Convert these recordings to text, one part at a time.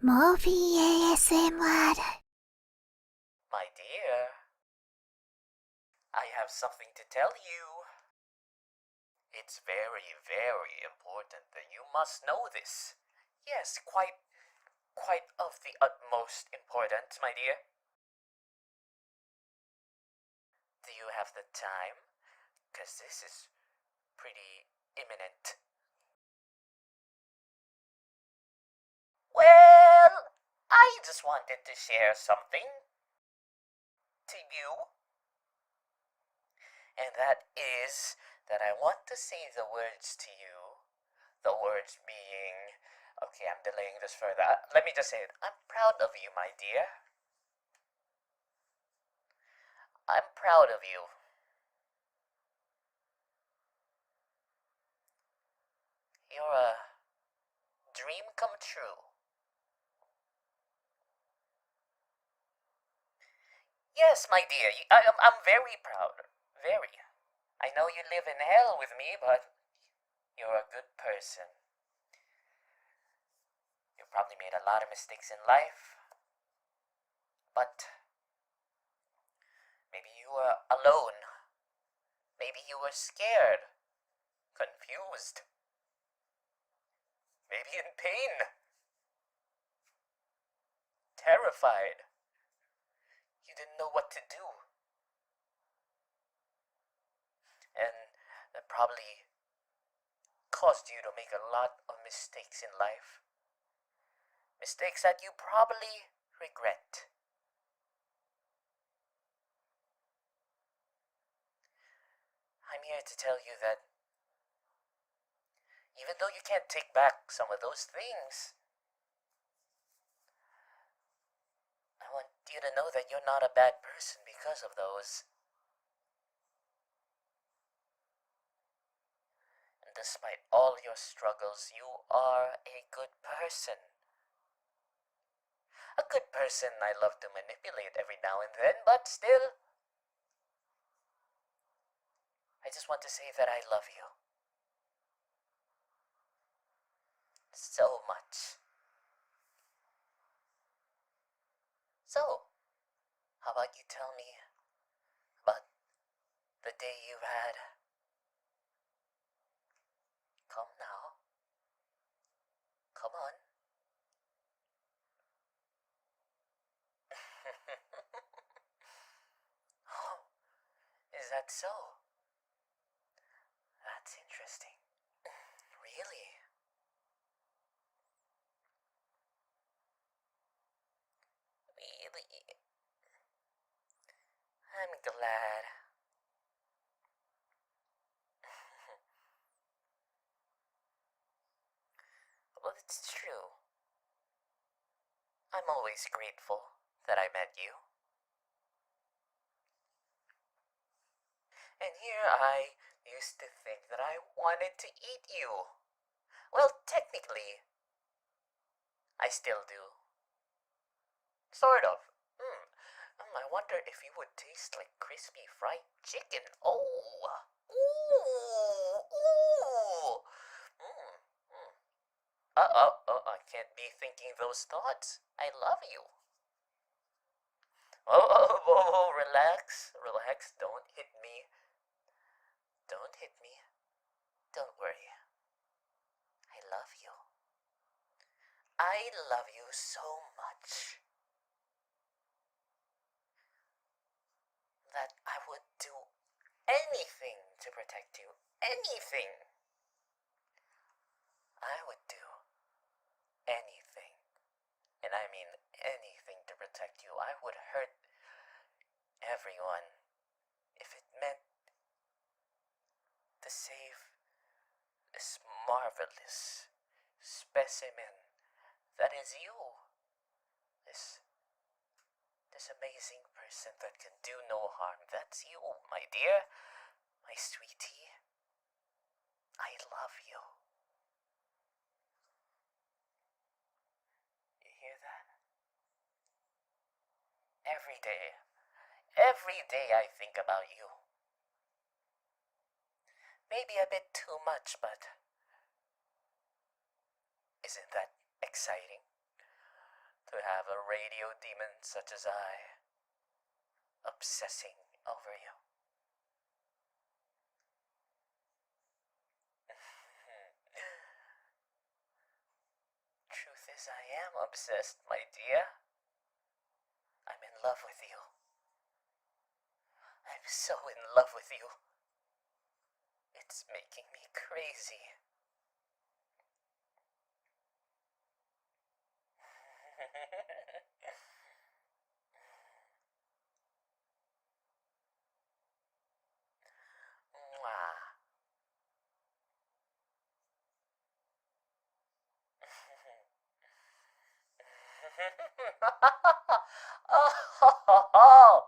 Morphy ASMR. My dear, I have something to tell you. It's very, very important that you must know this. Yes, quite of the utmost important, my dear. Do you have the time? 'Cause this is pretty imminent. Well, I just wanted to share something to you. And that is that I want to say the words to you. The words being, okay, I'm delaying this further. Let me just say it. I'm proud of you, my dear. I'm proud of you. You're a dream come true. Yes, my dear, I'm very proud. Very. I know you live in hell with me, but you're a good person. You probably made a lot of mistakes in life, but maybe you were alone. Maybe you were scared, confused, maybe in pain, terrified. You didn't know what to do. And that probably caused you to make a lot of mistakes in life. Mistakes that you probably regret. I'm here to tell you that even though you can't take back some of those things, I want you to know that you're not a bad person because of those. And despite all your struggles, you are a good person. A good person I love to manipulate every now and then, but still, I just want to say that I love you. So much. So, how about you tell me about the day you had? Come now. Come on. Oh, is that so? That's interesting. Really? Really? I'm glad. Well, it's true. I'm always grateful that I met you. And here I used to think that I wanted to eat you. Well, technically, I still do. Sort of. I wonder if you would taste like crispy fried chicken. Oh! Ooh! Ooh! Mm, mm. I can't be thinking those thoughts. I love you. Oh, relax. Relax. Don't hit me. Don't hit me. Don't worry. I love you. I love you so much that I would do anything to protect you. Anything. I would do anything. And I mean anything to protect you. I would hurt everyone if it meant to save this marvelous specimen that is you. This amazing person that can do no harm. That's you, my dear, my sweetie. I love you. You hear that? Every day. Every day I think about you. Maybe a bit too much, but isn't that exciting? to have a radio demon such as I obsessing over you. Truth is, I am obsessed, my dear. I'm in love with you. I'm so in love with you. It's making me crazy. Mwah. Oh,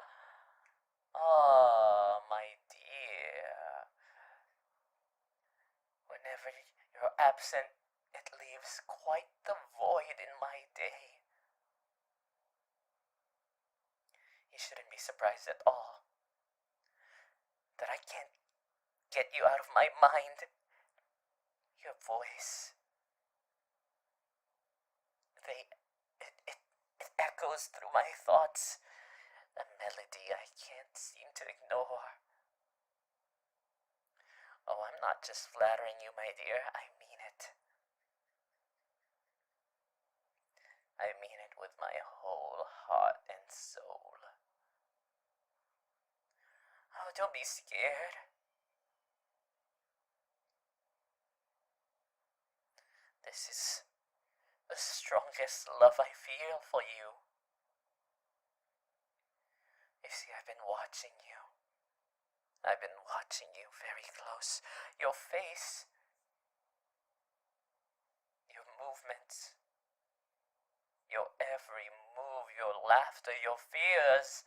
oh, my dear. Whenever you're absent, it leaves quite the void in my day. You shouldn't be surprised at all that I can't get you out of my mind. Your voice, it echoes through my thoughts. A melody I can't seem to ignore. Oh, I'm not just flattering you, my dear. I mean it. I mean it with my whole heart and soul. Oh, don't be scared. This is the strongest love I feel for you. You see, I've been watching you. I've been watching you very close. Your face, your movements, your every move, your laughter, your fears,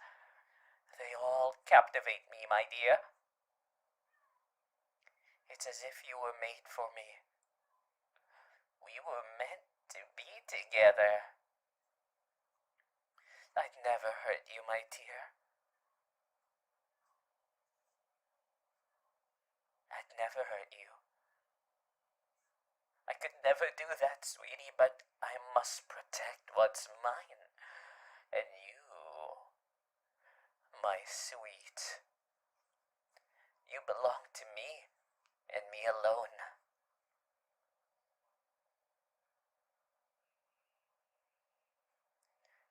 they all captivate me, my dear. It's as if you were made for me. We were meant to be together. I'd never hurt you, my dear. I'd never hurt you. I could never do that, sweetie, but I must protect what's mine. And you, my sweet, you belong to me, and me alone.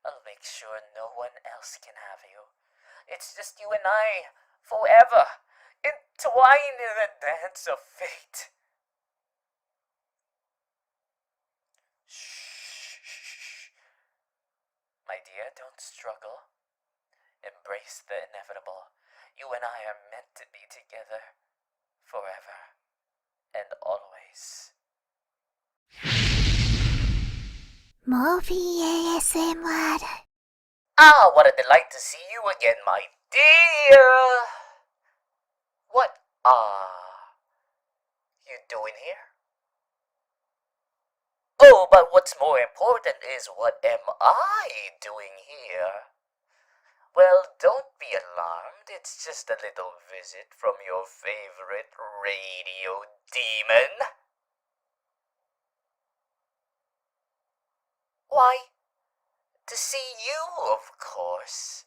I'll make sure no one else can have you. It's just you and I, forever, entwined in a dance of fate. Shh. My dear, don't struggle. Embrace the inevitable. You and I are meant to be together forever and always. Morphy ASMR. Ah, what a delight to see you again, my dear. What are you doing here? Oh, but what's more important is what am I doing here? Well, don't be alarmed. It's just a little visit from your favorite radio demon. Why, to see you, of course.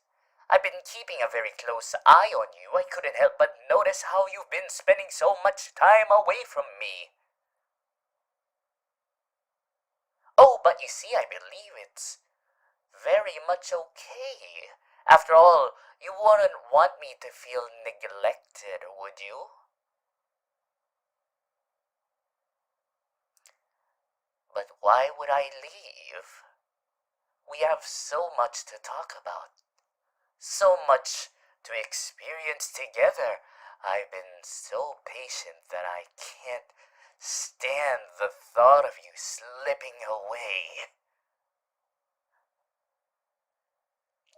I've been keeping a very close eye on you. I couldn't help but notice how you've been spending so much time away from me. Oh, but you see, I believe it's very much okay. After all, you wouldn't want me to feel neglected, would you? But why would I leave? We have so much to talk about, so much to experience together. I've been so patient that I can't stand the thought of you slipping away.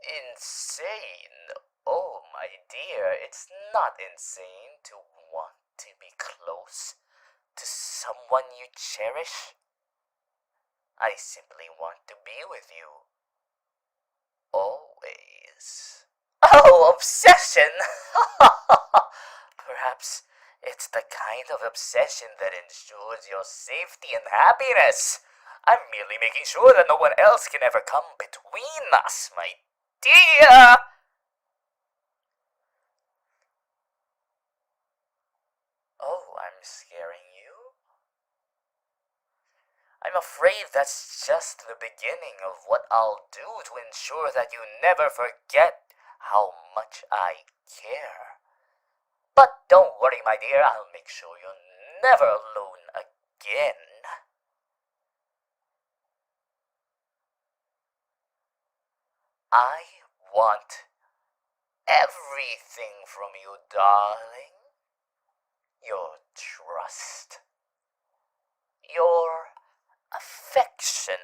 Insane? Oh, my dear, it's not insane to want to be close to someone you cherish. I simply want to be with you. Always. Oh, obsession! Perhaps it's the kind of obsession that ensures your safety and happiness. I'm merely making sure that no one else can ever come between us, my dear. Oh, I'm scaring you? I'm afraid that's just the beginning of what I'll do to ensure that you never forget how much I care. But don't worry, my dear, I'll make sure you're never alone again. I want everything from you, darling. Your trust, your affection,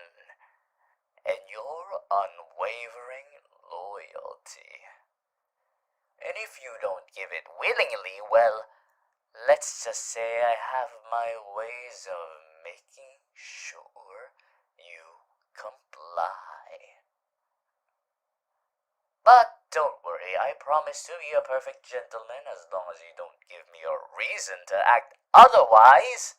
and your unwavering loyalty. And if you don't give it willingly, well, let's just say I have my ways of making sure you comply. But don't worry, I promise to be a perfect gentleman as long as you don't give me a reason to act otherwise.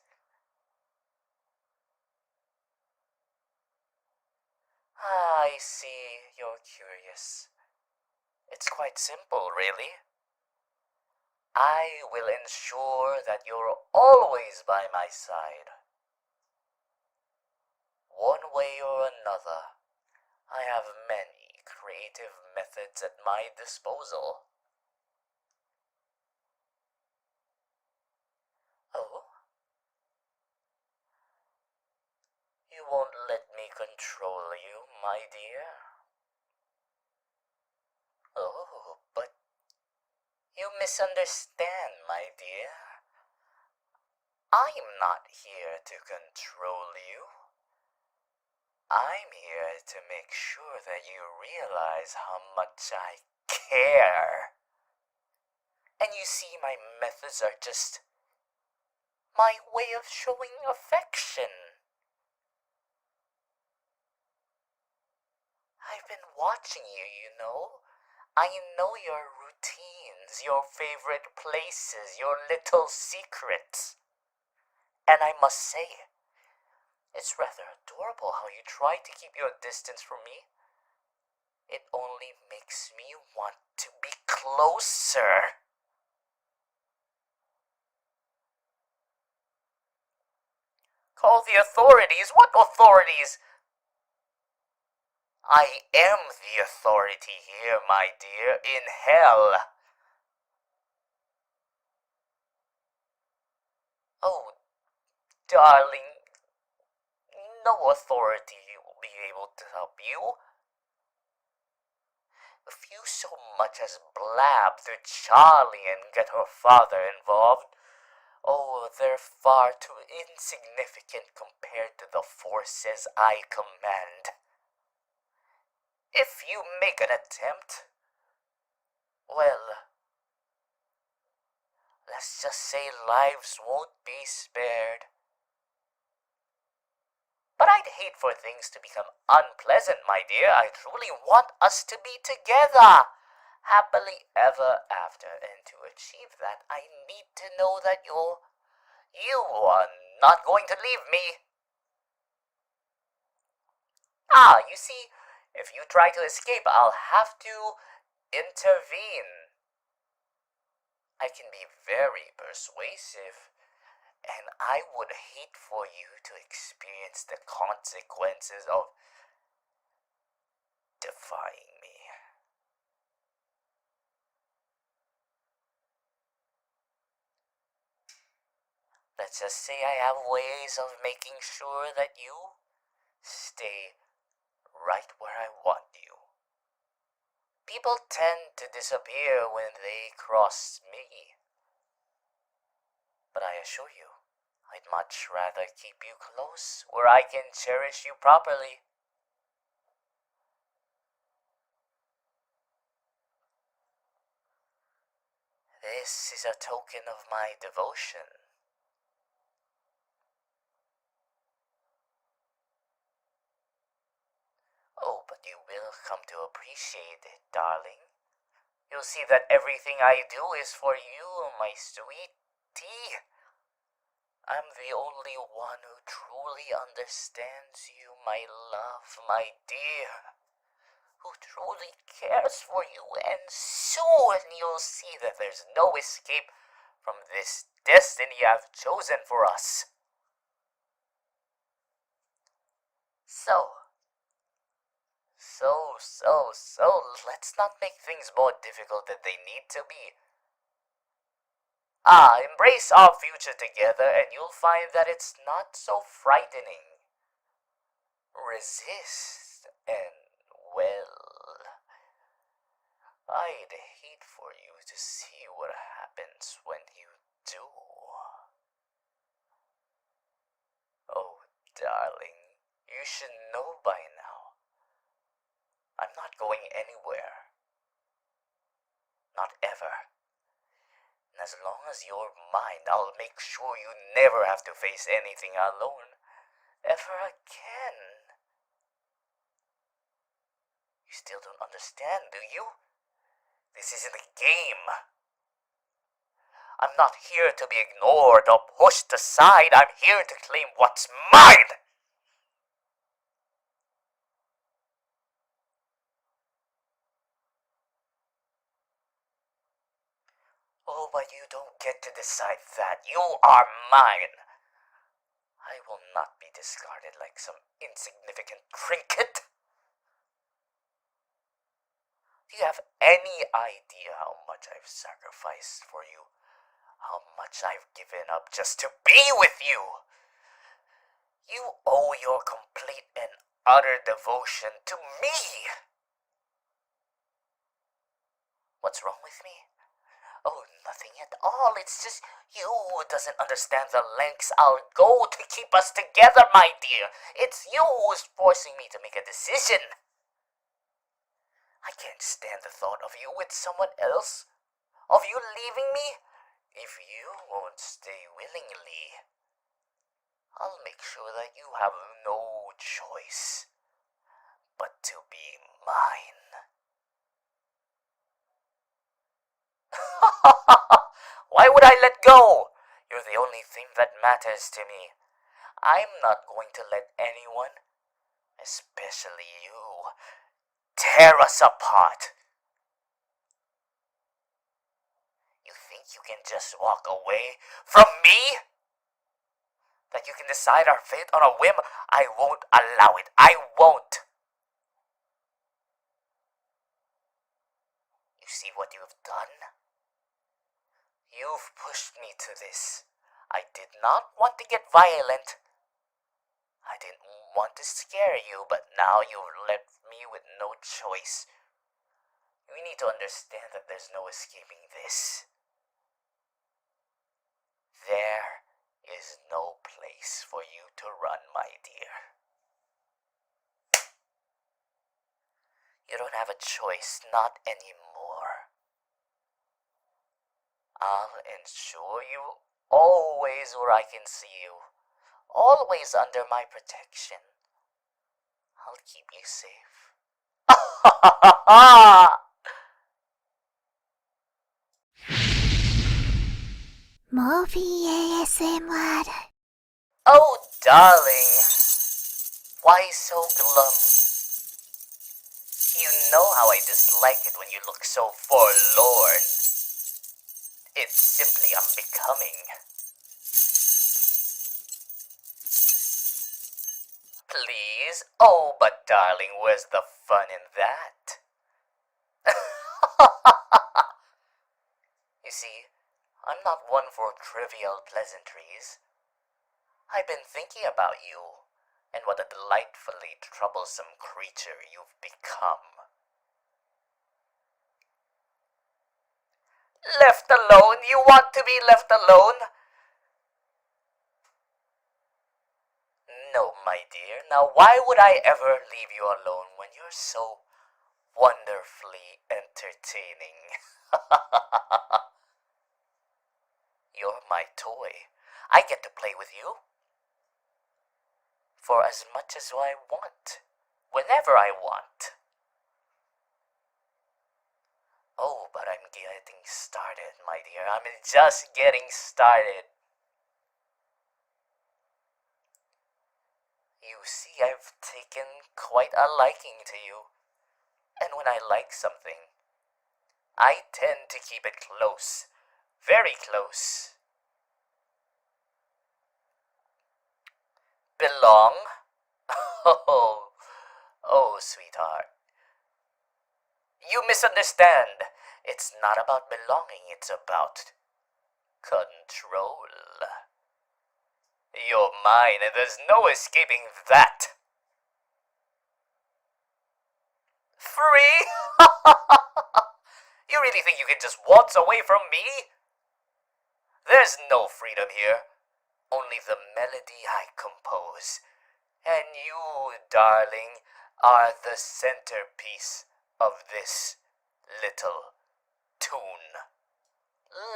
I see you're curious. It's quite simple, really. I will ensure that you're always by my side. One way or another, I have many creative methods at my disposal. Oh? You won't let me control you, my dear? Oh, but you misunderstand, my dear. I'm not here to control you. I'm here to make sure that you realize how much I care. And you see, my methods are just my way of showing affection. I've been watching you, you know. I know your routines, your favorite places, your little secrets. And I must say, it's rather adorable how you try to keep your distance from me. It only makes me want to be closer. Call the authorities? What authorities? I am the authority here, my dear, in hell. Oh, darling, no authority will be able to help you. If you so much as blab to Charlie and get her father involved, oh, they're far too insignificant compared to the forces I command. If you make an attempt, well, let's just say lives won't be spared. But I'd hate for things to become unpleasant, my dear. I truly want us to be together, happily ever after. And to achieve that, I need to know that you are not going to leave me. Ah, you see, if you try to escape, I'll have to intervene. I can be very persuasive, and I would hate for you to experience the consequences of defying me. Let's just say I have ways of making sure that you stay right where I want you. People tend to disappear when they cross me. But I assure you, I'd much rather keep you close where I can cherish you properly. This is a token of my devotion. Oh, but you will come to appreciate it, darling. You'll see that everything I do is for you, my sweetie. I'm the only one who truly understands you, my love, my dear. Who truly cares for you, and soon you'll see that there's no escape from this destiny I've chosen for us. So, let's not make things more difficult than they need to be. Embrace our future together and you'll find that it's not so frightening. Resist and, well, I'd hate for you to see what happens when you do. Oh, darling, you should know by now. I'm not going anywhere. Not ever. And as long as you're mine, I'll make sure you never have to face anything alone. Ever again. You still don't understand, do you? This isn't a game. I'm not here to be ignored or pushed aside. I'm here to claim what's mine! Oh, but you don't get to decide that. You are mine. I will not be discarded like some insignificant trinket. Do you have any idea how much I've sacrificed for you? How much I've given up just to be with you? You owe your complete and utter devotion to me. What's wrong with me? Oh, nothing at all. It's just you who doesn't understand the lengths I'll go to keep us together, my dear. It's you who's forcing me to make a decision. I can't stand the thought of you with someone else. Of you leaving me. If you won't stay willingly, I'll make sure that you have no choice but to be mine. Why would I let go? You're the only thing that matters to me. I'm not going to let anyone, especially you, tear us apart. You think you can just walk away from me? That you can decide our fate on a whim? I won't allow it. I won't. You see what you've done? You've pushed me to this. I did not want to get violent. I didn't want to scare you, but now you've left me with no choice. You need to understand that there's no escaping this. There is no place for you to run, my dear. You don't have a choice, not anymore. I'll ensure you always where I can see you, always under my protection. I'll keep you safe. Morphy ASMR. Oh, darling, why so glum? You know how I dislike it when you look so forlorn. It's simply unbecoming. Please? Oh, but darling, where's the fun in that? You see, I'm not one for trivial pleasantries. I've been thinking about you, and what a delightfully troublesome creature you've become. Left alone? You want to be left alone? No, my dear. Now, why would I ever leave you alone when you're so wonderfully entertaining? You're my toy. I get to play with you for as much as I want, whenever I want. Oh, but I'm getting started, my dear. I'm just getting started. You see, I've taken quite a liking to you. And when I like something, I tend to keep it close. Very close. Belong? Oh, sweetheart. You misunderstand. It's not about belonging, it's about control. You're mine, and there's no escaping that. Free? You really think you can just waltz away from me? There's no freedom here. Only the melody I compose. And you, darling, are the centerpiece of this little tune.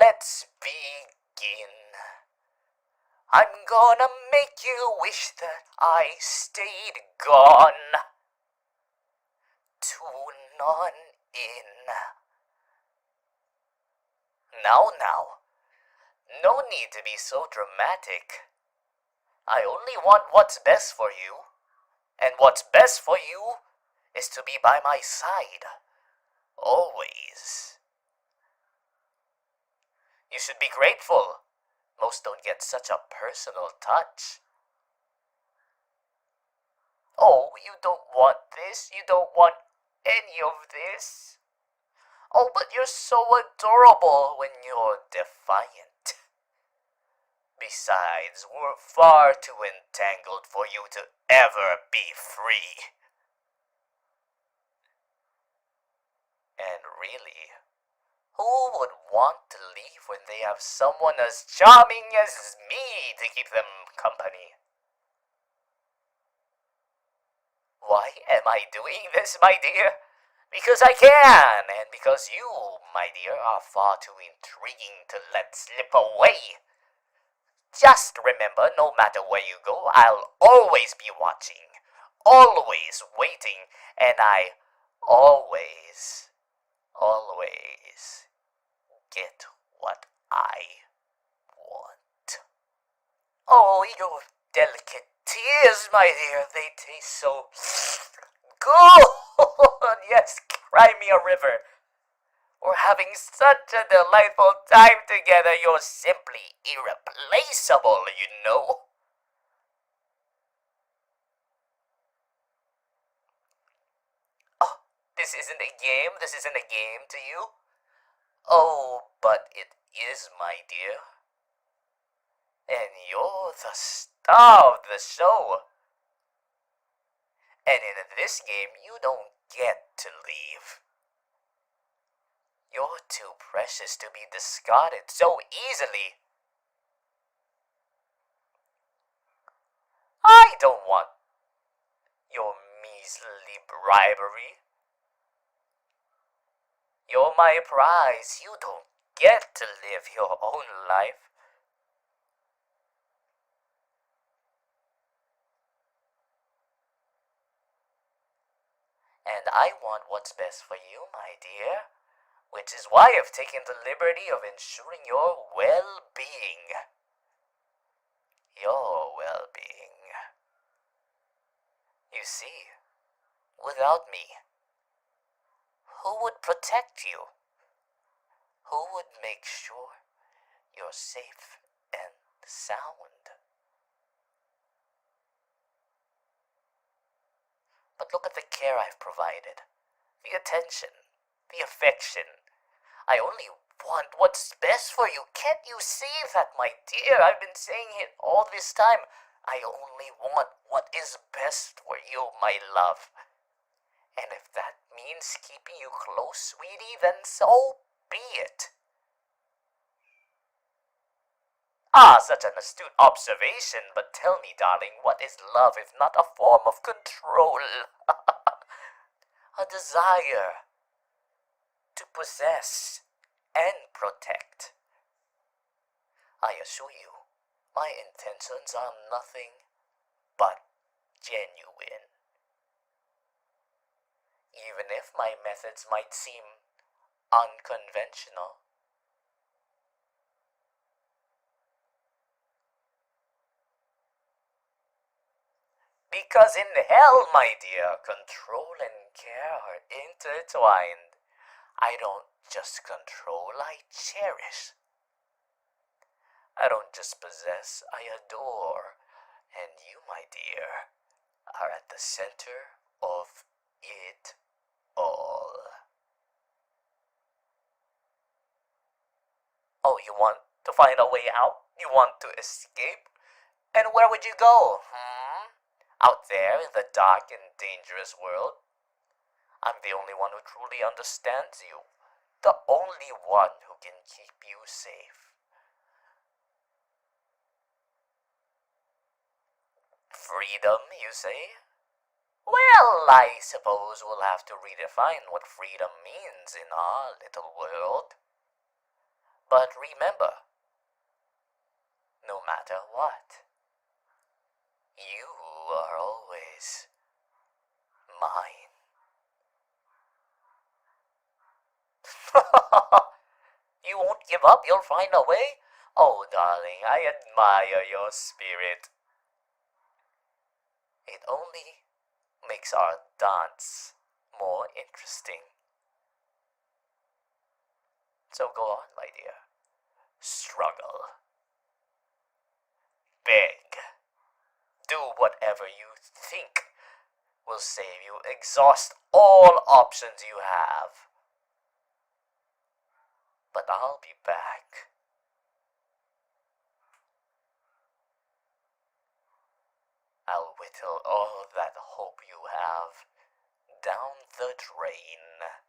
Let's begin. I'm gonna make you wish that I stayed gone. Tune on in. Now, no need to be so dramatic. I only want what's best for you, and what's best for you is to be by my side, always. You should be grateful. Most don't get such a personal touch. Oh, you don't want this, you don't want any of this. Oh, but you're so adorable when you're defiant. Besides, we're far too entangled for you to ever be free. And really, who would want to leave when they have someone as charming as me to keep them company? Why am I doing this, my dear? Because I can, and because you, my dear, are far too intriguing to let slip away. Just remember, no matter where you go, I'll always be watching, always waiting, and I always get what I want. Oh, your delicate tears, my dear, they taste so good. Yes, cry me a river. We're having such a delightful time together. You're simply irreplaceable, you know. Oh, this isn't a game. This isn't a game to you. Oh, but it is, my dear. And you're the star of the show. And in this game, you don't get to leave. You're too precious to be discarded so easily. I don't want your measly bribery. You're my prize. You don't get to live your own life. And I want what's best for you, my dear, which is why I've taken the liberty of ensuring your well-being. Your well-being. You see, without me, who would protect you? Who would make sure you're safe and sound? But look at the care I've provided, the attention, the affection. I only want what's best for you. Can't you see that, my dear? I've been saying it all this time. I only want what is best for you, my love. And if that means keeping you close, sweetie, then so be it. Ah, such an astute observation, but tell me, darling, what is love if not a form of control? A desire to possess and protect. I assure you, my intentions are nothing but genuine. Even if my methods might seem unconventional. Because in hell, my dear, control and care are intertwined. I don't just control, I cherish. I don't just possess, I adore. And you, my dear, are at the center of it all. Oh, you want to find a way out? You want to escape? And where would you go? Out there in the dark and dangerous world? I'm the only one who truly understands you. The only one who can keep you safe. Freedom, you say? Well, I suppose we'll have to redefine what freedom means in our little world. But remember, no matter what, you are always mine. You won't give up? You'll find a way? Oh, darling, I admire your spirit. It only makes our dance more interesting. So go on, my dear. Struggle. Beg. Do whatever you think will save you. Exhaust all options you have. But I'll be back. I'll whittle all that hope you have down the drain.